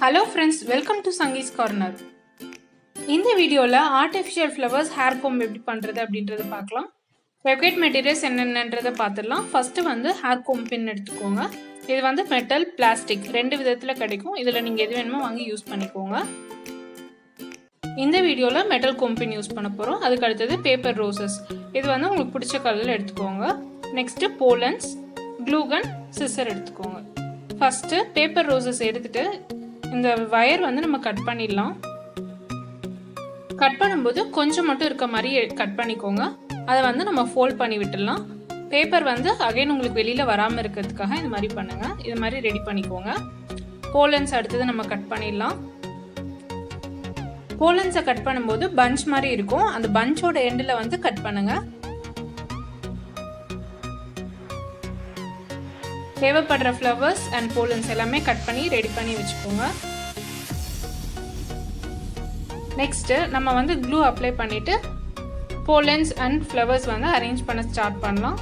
Hello friends, welcome to Sangee's Corner. இந்த வீடியோல artificial flowers hair comb எப்படி பண்றது அப்படின்றத பார்க்கலாம். Fabric materials என்னென்னன்றத பார்த்துடலாம். ஃபர்ஸ்ட் வந்து hair comb pin எடுத்துக்கோங்க. இது வந்து metal, plastic ரெண்டு விதத்துல கிடைக்கும். இதுல நீங்க எது வேணுமோ வாங்கி யூஸ் பண்ணிக்கோங்க. இந்த வீடியோல metal comb pin யூஸ் பண்ண போறோம். அதுக்கு அடுத்து paper roses. இது வந்து உங்களுக்கு பிடிச்ச கலர்ல எடுத்துக்கோங்க. Next pollens, glue gun, scissor எடுத்துக்கோங்க. ஃபர்ஸ்ட் paper roses எடுத்துட்டு இந்த வயர் வந்து நம்ம கட் பண்ணிடலாம். கட் பண்ணும்போது கொஞ்சம் மட்டும் இருக்க மாதிரி கட் பண்ணிக்கோங்க. அதை வந்து நம்ம ஃபோல்ட் பண்ணி விட்டுடலாம். பேப்பர் வந்து அகைன் உங்களுக்கு வெளியில் வராமல் இருக்கிறதுக்காக இது மாதிரி பண்ணுங்க. இது மாதிரி ரெடி பண்ணிக்கோங்க. போலன்ஸ் அடுத்தது நம்ம கட் பண்ணிடலாம். போலன்ஸை கட் பண்ணும்போது பஞ்ச் மாதிரி இருக்கும். அந்த பஞ்சோட எண்டில் வந்து கட் பண்ணுங்க. தேவைப்படுற ஃப்ளவர்ஸ் அண்ட் போலன்ஸ் எல்லாமே கட் பண்ணி ரெடி பண்ணி வச்சுக்கோங்க. நெக்ஸ்ட் நம்ம வந்து க்ளூ அப்ளை பண்ணிட்டு போலன்ஸ் அண்ட் ஃப்ளவர்ஸ் வந்து அரேஞ்ச் பண்ண ஸ்டார்ட் பண்ணலாம்.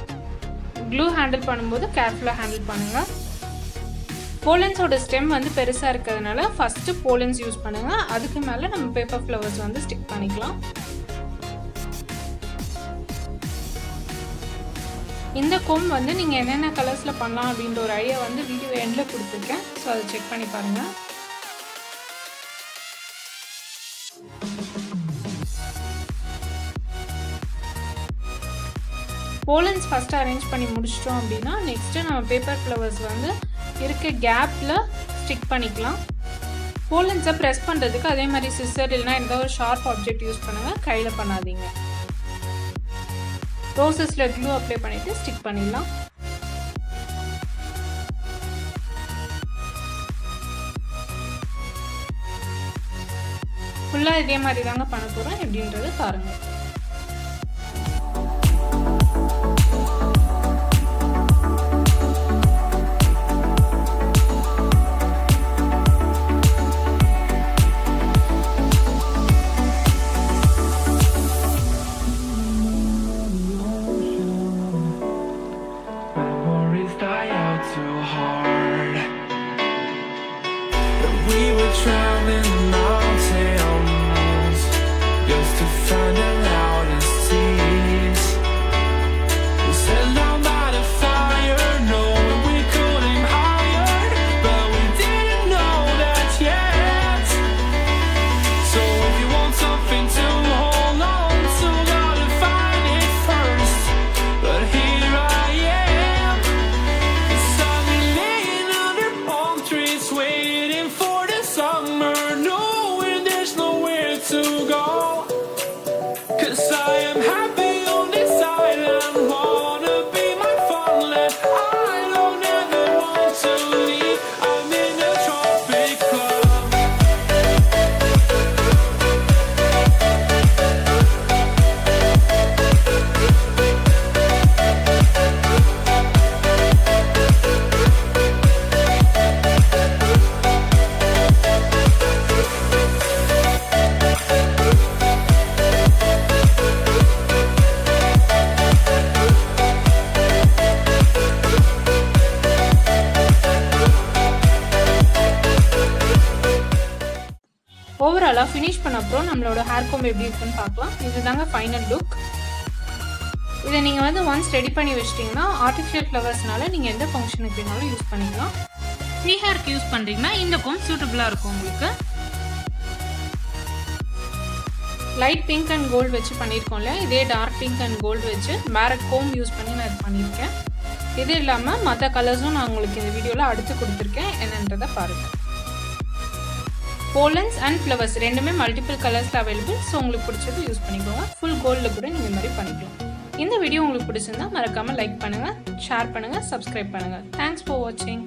க்ளூ ஹேண்டில் பண்ணும்போது கேர்ஃபுல்லாக ஹேண்டில் பண்ணுங்க. போலன்ஸோட ஸ்டெம் வந்து பெருசாக இருக்கிறதுனால ஃபர்ஸ்ட் போலன்ஸ் யூஸ் பண்ணுங்க. அதுக்கு மேலே நம்ம பேப்பர் ஃப்ளவர்ஸ் வந்து ஸ்டிக் பண்ணிக்கலாம். இந்த கொம் வந்து நீங்கள் என்னென்ன கலர்ஸில் பண்ணலாம் அப்படின்ற ஒரு ஐடியா வந்து வீடியோ எண்டில் கொடுத்துருக்கேன். ஸோ அதை செக் பண்ணி பாருங்கள். போலன்ஸ் ஃபஸ்ட்டு அரேஞ்ச் பண்ணி முடிச்சிட்டோம் அப்படின்னா நெக்ஸ்ட்டு நம்ம பேப்பர் ஃப்ளவர்ஸ் வந்து இருக்க கேப்பில் ஸ்டிக் பண்ணிக்கலாம். போலன்ஸை ப்ரெஸ் பண்ணுறதுக்கு அதே மாதிரி சிஸ்ஸர் இல்லைனா எந்த ஒரு ஷார்ப் ஆப்ஜெக்ட் யூஸ் பண்ணுங்கள், கையில் பண்ணாதீங்க. ரோசஸ்ல க்ளூ அப்ளை பண்ணிட்டு ஸ்டிக் பண்ணிடலாம். ஃபுல்லா இதே மாதிரி தாங்க பண்ண போறோம். எப்படின்றது பாருங்க. Traveling mountains just to find the loudest seas. We set down by the fire, knowing we couldn't hide, but we didn't know that yet. So if you want something to hold on to, gotta find it first. But here I am, it's sunny laying under palm trees, waiting for summer, knowing there's nowhere to go. 'Cause I am happy on this island, wanna be my farmland. I don't ever want to leave, I'm in a tropic club. ஓவராலாக finish பண்ண அப்புறம் நம்மளோட hair Kom எப்படி இருக்குன்னு பார்க்கலாம். இதுதாங்க final look. இதை நீங்கள் வந்து ஒன்ஸ் ரெடி பண்ணி வச்சிட்டிங்கன்னா ஆர்டிஃபிஷியல் ஃப்ளவர்ஸ்னால நீங்கள் எந்த ஃபங்க்ஷனுக்கு வேணாலும் யூஸ் பண்ணிக்கலாம். ஃப்ரீ ஹேருக்கு யூஸ் பண்ணுறீங்கன்னா இந்த கோம் சூட்டபுளாக இருக்கும் உங்களுக்கு. லைட் பிங்க் அண்ட் கோல்டு வச்சு பண்ணியிருக்கோம்ல, இதே டார்க் பிங்க் அண்ட் கோல்டு வச்சு வேற கோம் யூஸ் பண்ணி நான் இது பண்ணியிருக்கேன். இது இல்லாமல் மற்ற கலர்ஸும் நான் உங்களுக்கு இந்த வீடியோவில் அடுத்து கொடுத்துருக்கேன். என்னன்றதை பாருங்கள். போலன்ஸ் அண்ட் ஃப்ளவர்ஸ் ரெண்டுமே மல்டிபிள் கலர்ஸில் அவைலபிள். ஸோ உங்களுக்கு பிடிச்சது யூஸ் பண்ணிக்கோங்க. ஃபுல் கோல்டில் கூட நீங்கள் இந்த மாதிரி பண்ணிக்கலாம். இந்த வீடியோ உங்களுக்கு பிடிச்சிருந்தா மறக்காமல் லைக் பண்ணுங்கள், ஷேர் பண்ணுங்கள், சப்ஸ்கிரைப் பண்ணுங்கள். தேங்க்ஸ் ஃபார் வாட்சிங்.